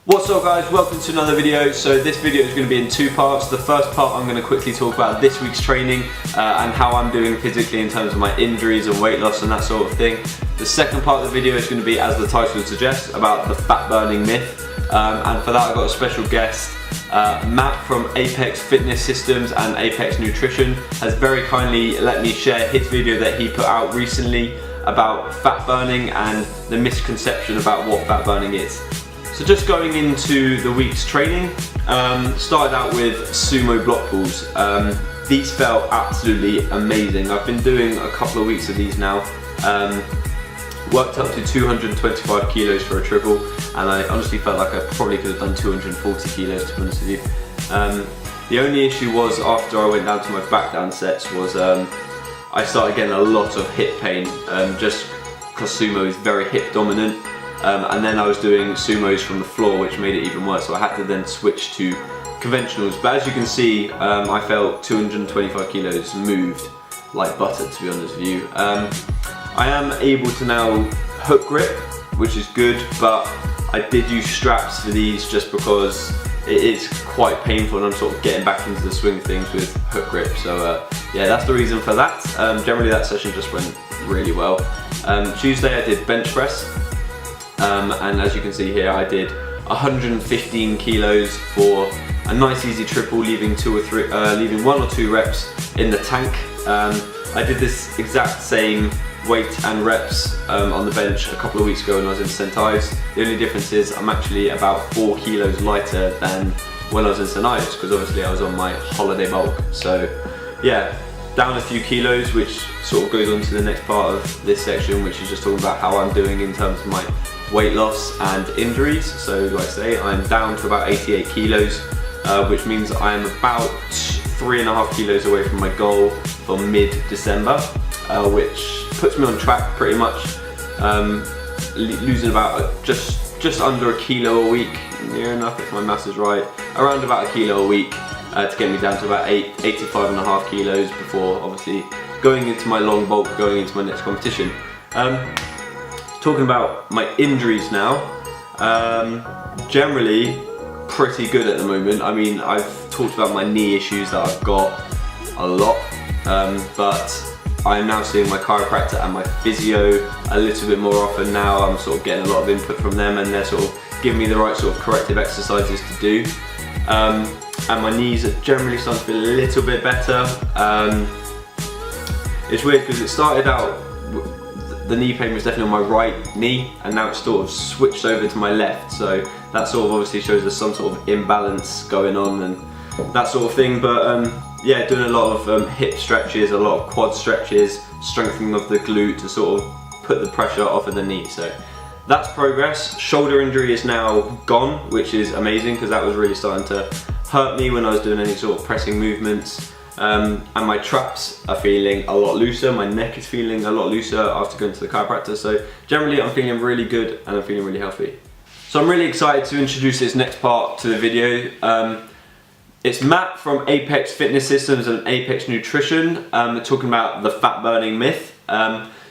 What's up guys, welcome to another video. So this video is going to be in two parts. The first part I'm going to quickly talk about this week's training and how I'm doing physically in terms of my injuries and weight loss and that sort of thing. The second part of the video is going to be, as the title suggests, about the fat burning myth. And for that I've got a special guest. Matt from Apex Fitness Systems and Apex Nutrition has very kindly let me share his video that he put out recently about fat burning and the misconception about what fat burning is. So just going into the week's training, started out with sumo block pulls. These felt absolutely amazing. I've been doing a couple of weeks of these now. Worked up to 225 kilos for a triple, and I honestly felt like I probably could have done 240 kilos, to be honest with you. The only issue was after I went down to my back down sets was I started getting a lot of hip pain, just because sumo is very hip dominant. And then I was doing sumos from the floor, which made it even worse, so I had to then switch to conventionals. But as you can see, I felt 225 kilos moved like butter, to be honest with you. I am able to now hook grip, which is good, but I did use straps for these just because it is quite painful and I'm sort of getting back into the swing of things with hook grip. So yeah, that's the reason for that. Generally that session just went really well. Tuesday I did bench press. And as you can see here, I did 115 kilos for a nice easy triple, leaving one or two reps in the tank. I did this exact same weight and reps on the bench a couple of weeks ago when I was in St. Ives. The only difference is I'm actually about 4 kilos lighter than when I was in St. Ives, because obviously I was on my holiday bulk. So yeah, down a few kilos, which sort of goes on to the next part of this section, which is just talking about how I'm doing in terms of my weight loss and injuries. So like I say, I'm down to about 88 kilos, which means I am about 3.5 kilos away from my goal for mid-December, which puts me on track pretty much, losing about just under a kilo a week, near enough if my maths is right, around about a kilo a week to get me down to about 85.5 kilos before obviously going into my long bulk, going into my next competition. Talking about my injuries now, generally pretty good at the moment. I mean, I've talked about my knee issues that I've got a lot, but I'm now seeing my chiropractor and my physio a little bit more often now. I'm sort of getting a lot of input from them and they're sort of giving me the right sort of corrective exercises to do. And my knees are generally starting to feel a little bit better. It's weird because it started out, the knee pain was definitely on my right knee, and now it's sort of switched over to my left, so that sort of obviously shows there's some sort of imbalance going on and that sort of thing. But yeah, doing a lot of hip stretches, a lot of quad stretches, strengthening of the glute to sort of put the pressure off of the knee. So that's progress. Shoulder injury is now gone, which is amazing because that was really starting to hurt me when I was doing any sort of pressing movements. And my traps are feeling a lot looser, my neck is feeling a lot looser after going to the chiropractor. So generally I'm feeling really good and I'm feeling really healthy. So I'm really excited to introduce this next part to the video. It's Matt from Apex Fitness Systems and Apex Nutrition talking about the fat burning myth.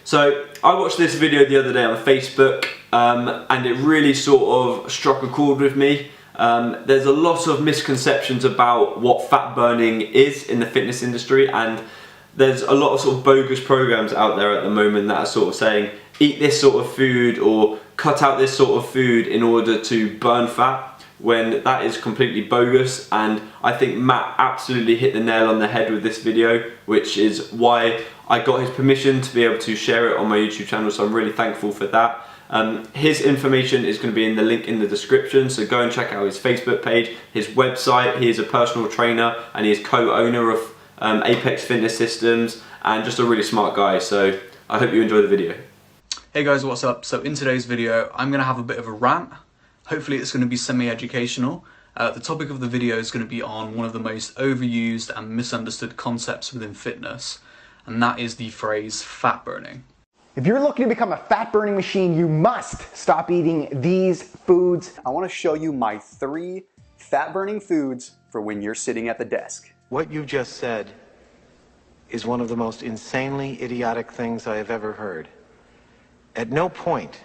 So I watched this video the other day on Facebook and it really sort of struck a chord with me. There's a lot of misconceptions about what fat burning is in the fitness industry, and there's a lot of sort of bogus programs out there at the moment that are sort of saying eat this sort of food or cut out this sort of food in order to burn fat, when that is completely bogus. And I think Matt absolutely hit the nail on the head with this video, which is why I got his permission to be able to share it on my YouTube channel, so I'm really thankful for that. His information is going to be in the link in the description, so go and check out his Facebook page, his website. He is a personal trainer and he is co-owner of Apex Fitness Systems, and just a really smart guy, so I hope you enjoy the video. Hey guys, what's up? So in today's video I'm going to have a bit of a rant. Hopefully it's going to be semi-educational. The topic of the video is going to be on one of the most overused and misunderstood concepts within fitness, and that is the phrase fat burning. If you're looking to become a fat burning machine, you must stop eating these foods. I want to show you my 3 fat burning foods for when you're sitting at the desk. What you just said is one of the most insanely idiotic things I have ever heard. At no point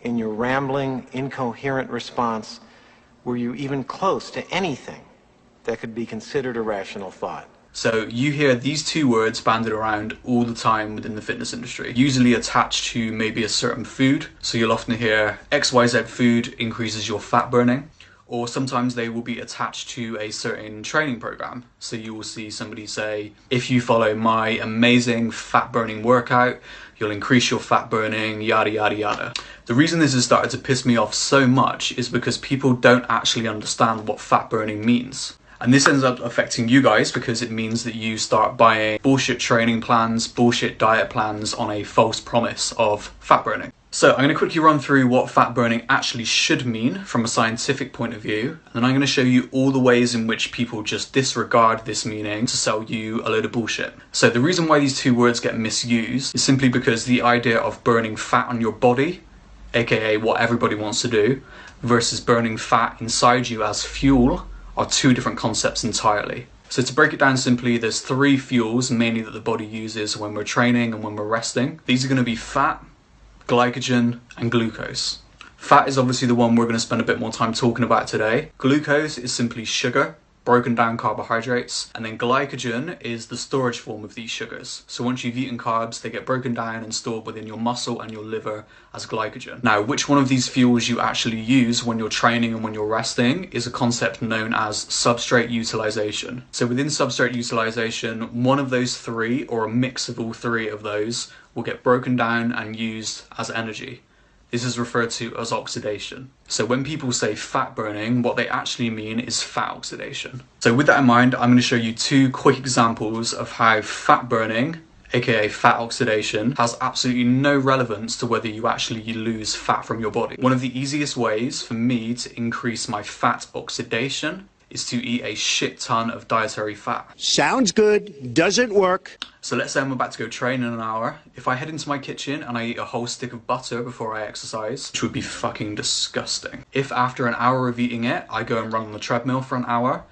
in your rambling, incoherent response were you even close to anything that could be considered a rational thought. So you hear these two words banded around all the time within the fitness industry, usually attached to maybe a certain food. So you'll often hear XYZ food increases your fat burning, or sometimes they will be attached to a certain training program. So you will see somebody say, if you follow my amazing fat burning workout, you'll increase your fat burning, yada, yada, yada. The reason this has started to piss me off so much is because people don't actually understand what fat burning means. And this ends up affecting you guys because it means that you start buying bullshit training plans, bullshit diet plans on a false promise of fat burning. So I'm going to quickly run through what fat burning actually should mean from a scientific point of view, and then I'm going to show you all the ways in which people just disregard this meaning to sell you a load of bullshit. So the reason why these two words get misused is simply because the idea of burning fat on your body, aka what everybody wants to do, versus burning fat inside you as fuel are two different concepts entirely. So to break it down simply, there's three fuels mainly that the body uses when we're training and when we're resting. These are going to be fat, glycogen, and glucose. Fat is obviously the one we're going to spend a bit more time talking about today. Glucose is simply sugar, broken down carbohydrates, and then glycogen is the storage form of these sugars. So once you've eaten carbs, they get broken down and stored within your muscle and your liver as glycogen. Now, which one of these fuels you actually use when you're training and when you're resting is a concept known as substrate utilization. So within substrate utilization, one of those three, or a mix of all three of those, will get broken down and used as energy. This is referred to as oxidation. So when people say fat burning, what they actually mean is fat oxidation. So with that in mind, I'm going to show you two quick examples of how fat burning, aka fat oxidation, has absolutely no relevance to whether you actually lose fat from your body. One of the easiest ways for me to increase my fat oxidation is to eat a shit ton of dietary fat. Sounds good, doesn't work. So let's say I'm about to go train in an hour. If I head into my kitchen and I eat a whole stick of butter before I exercise, which would be fucking disgusting. If after an hour of eating it, I go and run on the treadmill for an hour,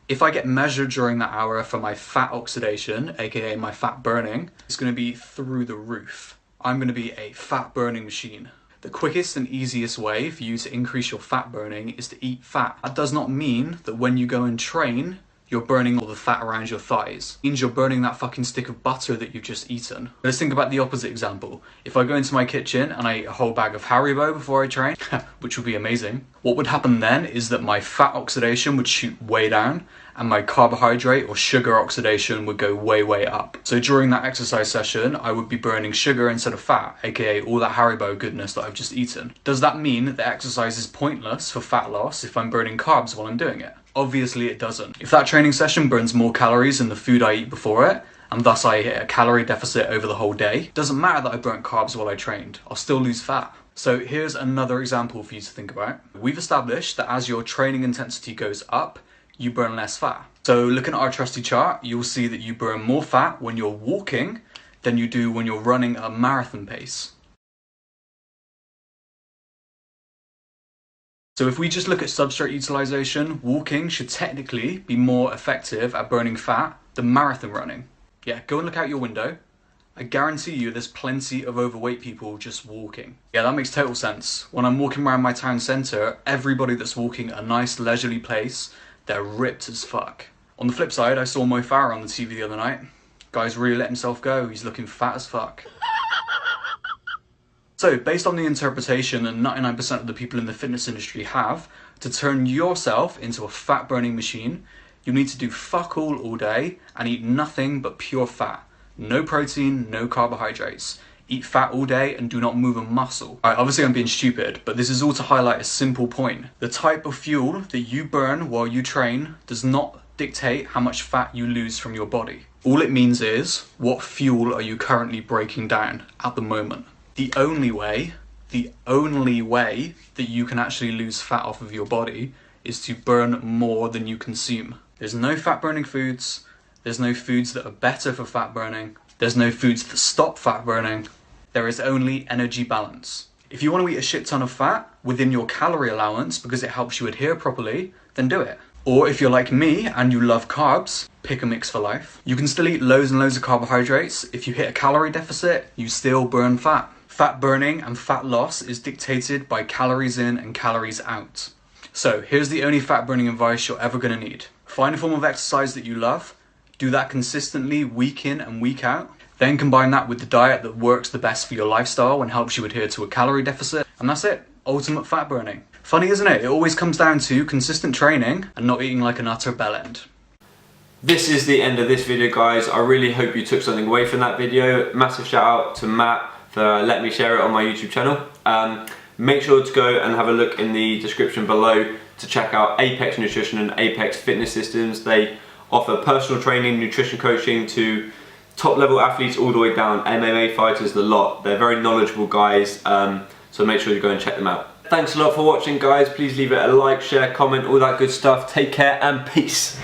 if I get measured during that hour for my fat oxidation, aka my fat burning, it's going to be through the roof. I'm going to be a fat burning machine. The quickest and easiest way for you to increase your fat burning is to eat fat. That does not mean that when you go and train, you're burning all the fat around your thighs. It means you're burning that fucking stick of butter that you've just eaten. Let's think about the opposite example. If I go into my kitchen and I eat a whole bag of Haribo before I train, which would be amazing, what would happen then is that my fat oxidation would shoot way down and my carbohydrate or sugar oxidation would go way, way up. So during that exercise session, I would be burning sugar instead of fat, aka all that Haribo goodness that I've just eaten. Does that mean that the exercise is pointless for fat loss if I'm burning carbs while I'm doing it? Obviously it doesn't. If that training session burns more calories than the food I eat before it, and thus I hit a calorie deficit over the whole day, it doesn't matter that I burnt carbs while I trained, I'll still lose fat. So here's another example for you to think about. We've established that as your training intensity goes up, you burn less fat. So looking at our trusty chart, you'll see that you burn more fat when you're walking than you do when you're running a marathon pace. So if we just look at substrate utilization, walking should technically be more effective at burning fat than marathon running. Yeah, go and look out your window. I guarantee you there's plenty of overweight people just walking. Yeah, that makes total sense. When I'm walking around my town centre, everybody that's walking at a nice leisurely pace, they're ripped as fuck. On the flip side, I saw Mo Farah on the TV the other night. Guy's really let himself go, he's looking fat as fuck. So, based on the interpretation that 99% of the people in the fitness industry have, to turn yourself into a fat burning machine, you need to do fuck all day and eat nothing but pure fat. No protein, no carbohydrates. Eat fat all day and do not move a muscle. Alright, obviously I'm being stupid, but this is all to highlight a simple point. The type of fuel that you burn while you train does not dictate how much fat you lose from your body. All it means is, what fuel are you currently breaking down at the moment? The only way that you can actually lose fat off of your body is to burn more than you consume. There's no fat burning foods, there's no foods that are better for fat burning, there's no foods that stop fat burning, there is only energy balance. If you want to eat a shit ton of fat within your calorie allowance because it helps you adhere properly, then do it. Or if you're like me and you love carbs, pick a mix for life. You can still eat loads and loads of carbohydrates. If you hit a calorie deficit, you still burn fat. Fat burning and fat loss is dictated by calories in and calories out. So here's the only fat burning advice you're ever going to need. Find a form of exercise that you love, do that consistently week in and week out, then combine that with the diet that works the best for your lifestyle and helps you adhere to a calorie deficit, and that's it. Ultimate fat burning. Funny, isn't it? It always comes down to consistent training and not eating like an utter bellend. This is the end of this video, guys. I really hope you took something away from that video. Massive shout out to Matt for letting me share it on my YouTube channel. Make sure to go and have a look in the description below to check out Apex Nutrition and Apex Fitness Systems. They offer personal training, nutrition coaching to top level athletes all the way down, MMA fighters, the lot. They're very knowledgeable guys, so make sure you go and check them out. Thanks a lot for watching, guys. Please leave it a like, share, comment, all that good stuff. Take care and peace.